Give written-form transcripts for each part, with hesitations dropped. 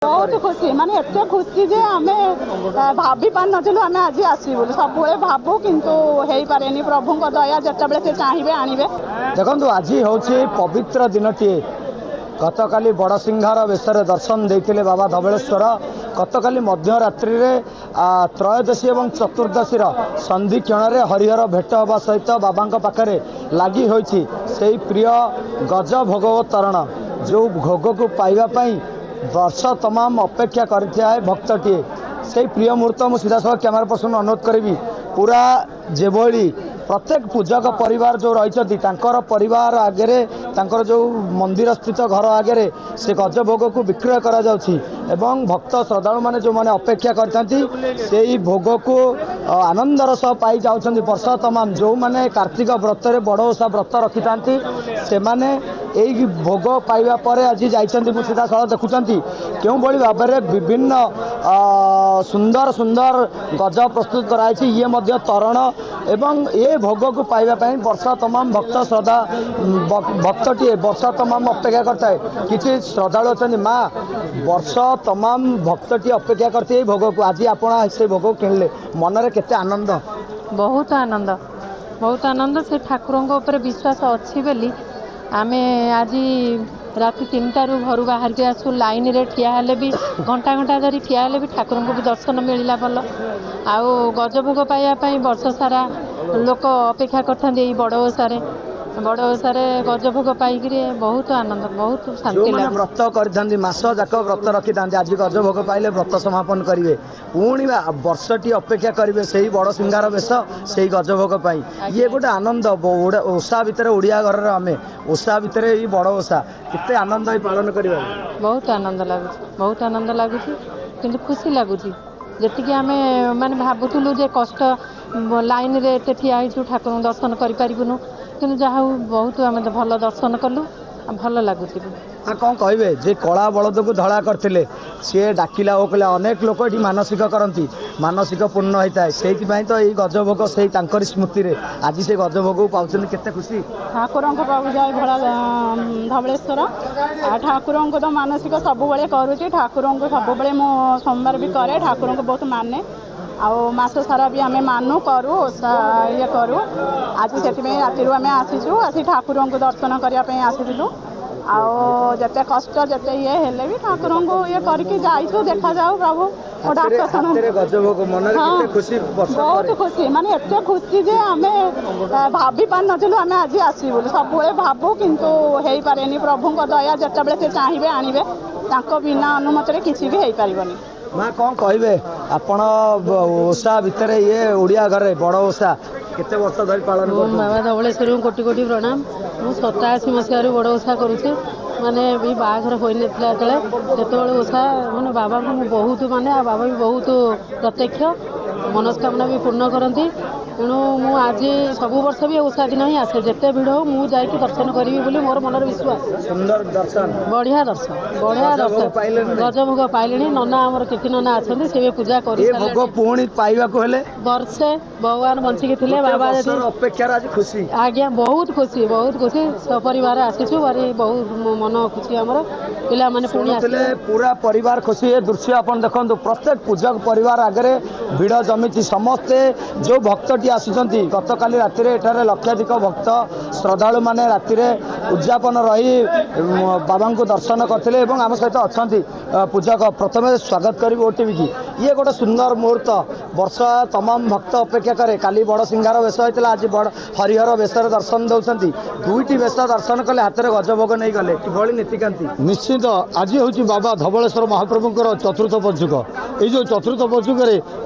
बहुत खुशी माने एते खुशी जे आमे भाभी पार नथिलु आमे आज आसी बोली सब भाबू किंतु हेई पारेनी प्रभु को दया जतबे से चाहिए आणिबे। देखो आज हूँ पवित्र दिनटी गतकाली बड़सिंहार बेशरे दर्शन देते बाबा धवलेश्वर गतकाली मध्यरात्रि त्रयोदशी और चतुर्दशी संधि क्षण हरिहर भेट हवा सहित बाबा पाखे लगी होती से प्रिय गज भोगवतरण जो भोग को पाइबापी वर्ष तमाम अपेक्षा करता है भक्तटीए से प्रिय मुहूर्त मुझे सीधासल कैमेरा पर्सन अनुरोध करी पूरा जेभली प्रत्येक पूजक परिवार जो रही परिवार आगे जो मंदिर स्थित घर आगे से गज भोग को विक्रय करा एवं भक्त श्रद्धालु मैंने जो मैंने अपेक्षा करते भोग को आनंदर सह पाई जाऊँच वर्ष तमाम जो मैंने कार्तिक व्रत बड़ ओषा व्रत रखी था से मैंने यही भोग पाइबा पर आज जाइछन्ति सीधा सड़क देखुंत क्यों भली भाव में विभिन्न सुंदर सुंदर गज प्रस्तुत कराई ये मध्य तरण एवं ये भोग को पाइबापी वर्ष तमाम भक्त श्रद्धा भक्तटीए वर्ष तमाम अपेक्षा करता है किसी श्रद्धालु अच्छा माँ वर्ष तमाम भक्तटी अपेक्षा करते भोग को आज आप से भोग किणले मन में केते आनंद बहुत आनंद से ठाकुर विश्वास अच्छी बोली आमे आज राति 3टारू घर बाहर के आसू लाइन रे ठिया हेले भी घंटा घंटा धरी ठिया हेले भी ठाकुर को भी दर्शन मिलला भल आउ गजभोग पाइबापी वर्ष सारा लोक अपेक्षा करते बड़ ओषारे गजभोग पाइक बहुत आनंद बहुत शांति लगे व्रत कर मास जाक व्रत रखी था आज गजभोग पाइले व्रत समापन करेंगे पुणी वर्षटी अपेक्षा करेंगे से बड़ सिंगार बेश से गजभोग पाई ये गोटे आनंद ओषा भितर ओडिया घर आम ओषा भितर ये बड़ ओषा केते आनंद पालन करवा बहुत आनंद लगुच कि खुशी लगुच जी आम माने भावुलु जे कष्ट लाइन रे एते ठिया होइछु ठाकुर दर्शन करिपारिबुनु कि जहाँ बहुत आम भल दर्शन कलु भल लगुच कौन कहे जे कला बलद को धड़ा करते सी डाकिला ओ कहला अनेक लोक ये मानसिक करती मानसिक पूर्ण होता है से तो ये गजभोग से स्मृति रे आज से गजभोग पाँच केते खुशी ठाकुर पाक जाए भला धवलेश्वर ठाकुर को तो मानसिक सब करुँच ठाकुर को सब मो सोमवार भी करे ठाकुर को बहुत माने आउ मास सारा भी आम मानु करूँ ये करूँ आज से राति आम आसीचु आसी ठाकुर को दर्शन करने आसीलु आते कष्ट जिते ये हेले भी ठाकुर को ये करके जाइछु देखा जाऊ प्रभु बहुत खुशी माने एते खुशी जे आमे भाभी पार नथिलु आमे आज आसी बोली सब भाबू किंतु हेई पारेनी प्रभु को दया जतबे से चाहिए आणिबे तांको बिना अनुमति रे किछि भी हेई पारिबनी। माँ कौन कहे आपण ओषा भितर ये ओडिया घरे बड़ ओषा केते वर्ष धरी पालन बाबा धवलेश्वर कोटि कोटि प्रणाम मु 87 मसीह बड़ ओषा करुचे माने भी बाघर हो नतले ओषा माने बाबा को बहुत माने बाबा भी बहुत प्रत्यक्ष मनस्कामना भी पूर्ण करती तेणु मु आज सब वर्ष भी ओषा दिन ही आसे जिते भिड़ हो मुझे जाकि दर्शन करी बोली मोर मनर विश्वास सुंदर दर्शन बढ़िया दर्शन गजभोग पाइले नना आमर किति नना अच्छा से पूजा कर वर्षे भगवान बंचिकी थे बाबा अपेक्षा आज खुशी आज्ञा बहुत खुशी सपरिवार आसीचु भारी बहुत मन खुशी आमर पिला माने पुणी पूरा परिवार खुशी ये दृश्य अपन देखो प्रत्येक पूजक परिवार आगे भिड़ जमी समस्ते जो भक्तटी आसुचंती गतकाली राति एठारे लक्षाधिक भक्त श्रद्धालु माने राति उद्यापन रही बाबा को दर्शन करते आम सहित अच्छा पूजक प्रथम स्वागत करी ओटीवी की ये गोटे सुंदर मुहूर्त वर्ष तमाम भक्त अपेक्षा करे काली बड़ सिंगार बेश होता आज बड़ हरिहर बेशर दर्शन दौरान दुईटी बेश दर्शन कले हाथ में गजभोग नहीं गले कि नीतिकांति निश्चित आज हूँ बाबा धवलेश्वर महाप्रभुंर चतुर्थ पंचुक ये चतुर्थ पंचुक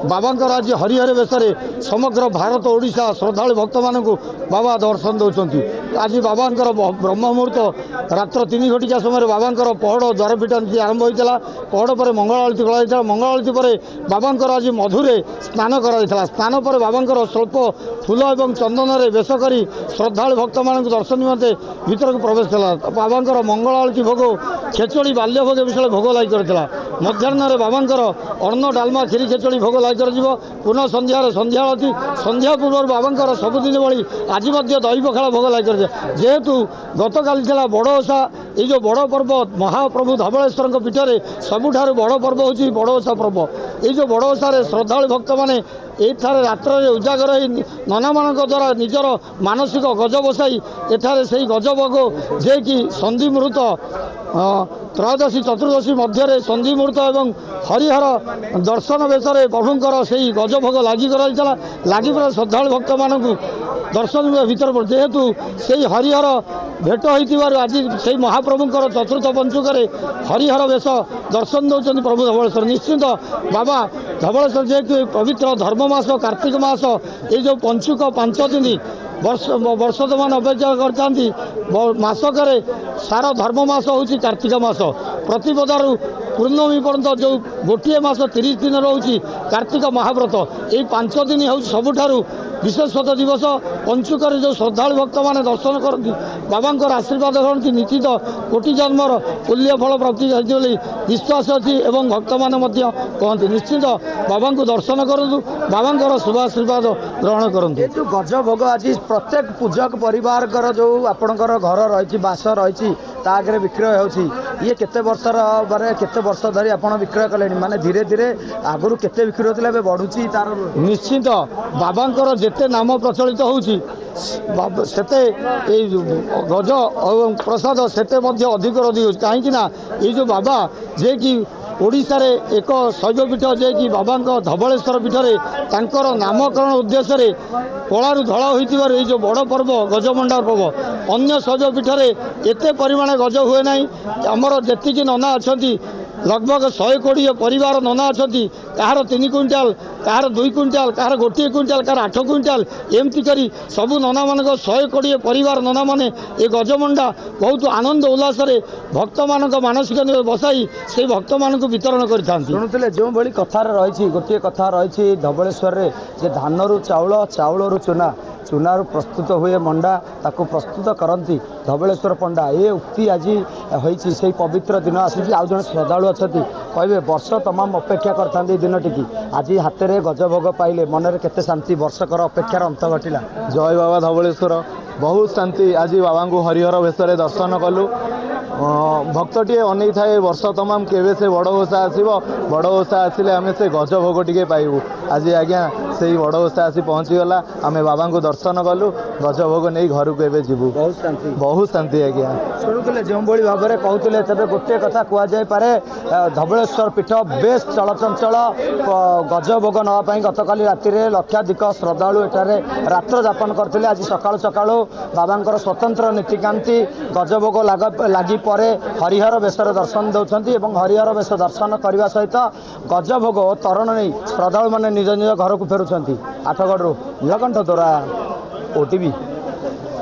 बाबा आज हरिहर बेशरे समग्र भारत ओडिशा श्रद्धालु भक्त मानक बाबा दर्शन दौरान आज बाबा ब्रह्म मुहूर्त रात्र 3 घटिका समय बाबा पहड़ द्वार पीठ नीति आरंभ होता पहड़ पर मंगल आलती करा मंगल आलती पर बाबा आज मधुरे स्नान करा स्नान पर बाबा स्वल्प फूल और चंदन रे बेश कर श्रद्धालु भक्त मान दर्शन निमंते भीतर को प्रवेश कला बाबा मंगल आलती भोग खेचड़ी बाल्य भोग विषय भोग लग करता मध्याह्न बाबा अन्न डालमा खीरी खेचड़ी भोग लग कर पुनः संध्यार संध्या आलती संध्या पूर्व बाबा सबुदिन भाई आज दही पखाड़ भोग लग कर जेहेतु गतकाली बड़ ओषा এই যে বড় পর্ব মহাপ্রভু ধବଳେଶ୍ୱର ପୀଠରେ ସବୁଠାରୁ ବଡ଼ ପର୍ବ ହେଉଛି ବଡ଼ ଓଷା ପର୍ବ। এই যে ବଡ଼ ଓଷାରେ ଶ୍ରଦ୍ଧାଳୁ ଭକ୍ତମାନେ ଏଠାରେ ରାତ୍ରରେ ଉଜାଗର ହୋଇ ନନାମାନଙ୍କ ଦ୍ୱାରା ନିଜର ମାନସିକ ଗଜ ବସାଇ ଏଠାରେ ସେହି ଗଜ ଭୋଗ ଯିଏକି ସନ୍ଧି ମୁହୂର୍ତ୍ତ ତ୍ରୟୋଦଶୀ ଚତୁର୍ଦ୍ଦଶୀ ମଧ୍ୟରେ ସନ୍ଧି ମୁହୂର୍ତ୍ତ ଏବଂ ହରିହର ଦର୍ଶନ ବେଶରେ ପ୍ରଭୁଙ୍କର ସେହି ଗଜ ଭୋଗ ଲାଗି କରାଯାଇଥିଲା। ଲାଗି ପରେ ଶ୍ରଦ୍ଧାଳୁ ଭକ୍ତମାନଙ୍କୁ ଦର୍ଶନ ଭିତରେ ଯେହେତୁ ସେହି ହରିହର ଭେଟ ହୋଇଥିବାରୁ ଆଜି ସେହି ମହାପ୍ରଭୁଙ୍କର ଚତୁର୍ଥ ପଞ୍ଚୁକରେ ହରିହର ବେଶ ଦର୍ଶନ ଦେଉଛନ୍ତି ପ୍ରଭୁ ଧବଳେଶ୍ୱର। ନିଶ୍ଚିନ୍ତ ବାବା ଧବଳେଶ୍ୱର ଯେହେତୁ ପବିତ୍ର ଧର୍ମ ମାସ କାର୍ତ୍ତିକ ମାସ ଏଇ ଯେଉଁ ପଞ୍ଚୁକ 5 ଦିନ ବର୍ଷ ମାନେ ଅପେକ୍ଷା କରିଥାନ୍ତି। ମାସକରେ ସାର ଧର୍ମ ମାସ ହେଉଛି କାର୍ତ୍ତିକ ମାସ। ପ୍ରତିପଦାରୁ ପୂର୍ଣ୍ଣମୀ ପର୍ଯ୍ୟନ୍ତ ଯେଉଁ ଗୋଟିଏ ମାସ 30 ଦିନ ରହୁଛି କାର୍ତ୍ତିକ ମହାବ୍ରତ। ଏଇ 5 ଦିନ ହେଉଛି ସବୁଠାରୁ ବିଶେଷତ ଦିବସ। ପଞ୍ଚୁକରେ ଯେଉଁ ଶ୍ରଦ୍ଧାଳୁ ଭକ୍ତମାନେ ଦର୍ଶନ କରନ୍ତି ବାବାଙ୍କର ଆଶୀର୍ବାଦ କରନ୍ତି ନିଶ୍ଚିତ କୋଟି ଜନ୍ମର ପୁଲ୍ୟ ଫଳ ପ୍ରାପ୍ତି ହେଉଛି ବୋଲି ବିଶ୍ୱାସ ଅଛି ଏବଂ ଭକ୍ତମାନେ ମଧ୍ୟ କହନ୍ତି। ନିଶ୍ଚିତ ବାବାଙ୍କୁ ଦର୍ଶନ କରନ୍ତୁ, ବାବାଙ୍କର ଶୁଭ ଆଶୀର୍ବାଦ ଗ୍ରହଣ କରନ୍ତୁ। ଏ ଯେଉଁ ଗଜ ଭୋଗ ଆଜି ପ୍ରତ୍ୟେକ ପୂଜକ ପରିବାରଙ୍କର ଯେଉଁ ଆପଣଙ୍କର ଘର ରହିଛି ବାସ ରହିଛି ତା ଆଗରେ ବିକ୍ରୟ ହେଉଛି, ଇଏ କେତେ ବର୍ଷର ମାନେ କେତେ ବର୍ଷ ଧରି ଆପଣ ବିକ୍ରୟ କଲେଣି? ମାନେ ଧୀରେ ଧୀରେ ଆଗରୁ କେତେ ବିକ୍ରି ହେଉଥିଲା ଏବେ ବଢ଼ୁଛି ତାର? ନିଶ୍ଚିନ୍ତ ବାବାଙ୍କର ଯେତେ ନାମ ପ୍ରଚଳିତ ହେଉଛି ସେତେ ଏଇ ଗଜ ଏବଂ ପ୍ରସାଦ ସେତେ ମଧ୍ୟ ଅଧିକରୁ ଅଧିକ ହେଉଛି। କାହିଁକିନା ଏଇ ଯେଉଁ ବାବା ଯିଏକି ଓଡ଼ିଶାରେ ଏକ ଶୈବପୀଠ ଯିଏକି ବାବାଙ୍କ ଧବଳେଶ୍ୱର ପୀଠରେ ତାଙ୍କର ନାମକରଣ ଉଦ୍ଦେଶ୍ୟରେ କଳାରୁ ଧଳା ହୋଇଥିବାରୁ ଏଇ ଯେଉଁ ବଡ଼ ପର୍ବ ଗଜମଣ୍ଡା ପର୍ବ ଅନ୍ୟ ଶୈବପୀଠରେ ଏତେ ପରିମାଣ ଗଜ ହୁଏ ନାହିଁ। ଆମର ଯେତିକି ନନା ଅଛନ୍ତି लगभग 120 परिवार नना अच्छा कहार 3 क्विंटाल कहार 2 क्विंटाल कहार 1 क्विंटाल कहार 8 क्विंटाल एमती करी सबू नना मान 120 परिवार नना माने ये गजमंडा बहुत आनंद उल्लास भक्त मान मानसिक बसाई से भक्त मान वितरण कर जो भाई कथार रही गोटे कथा रही धबलेश्वर जे धान चाउल चाउल चूना चूनार प्रस्तुत हुए मंडा ताको प्रस्तुत करती धबलेश्वर पंडा ये उक्ति आज होती से पवित्र दिन आसी आउ जन श्रद्धालु अच्छा कहे वर्ष तमाम अपेक्षा करते दिन टी आज हाथ में गजभोग पाइले मनरे केते शांति वर्षकर अपेक्षार अंत घटिला। जय बाबा धबलेश्वर बहुत शांति आज बाबा को हरिहर वेश दर्शन कलु भक्तटे अनै थाए वर्ष तमाम केवे से बड़ ओषा आसो बड़ ओषा आसिले आम से गज भोग टे पाइबू आज आज्ञा से बड़ ओषा आसी पहुँचीगला आम बाबा को दर्शन कलु गज भोग नहीं घर को एवं जीवु बहुत शांति आज्ञा शुणुले जो भाव में कहते तेज गोटे कथा कहुपे धबलेश्वर पीठ बेस चलचंचल गज भोग नापी गतकाली राति लक्षाधिक श्रद्धालु एठारे रात्र जापन करते आज सकाळु सकाळु बाबा स्वतंत्र नीतिकांति गज भोग लगी परे हरिहर वेशर दर्शन दौरान और हरिहर वेश दर्शन करने सहित गज भोग और तरण नहीं श्रद्धालु मैंने निज निज घर को फेरुंट आठगढ़ नीलकंठ द्वारा ओटीवी।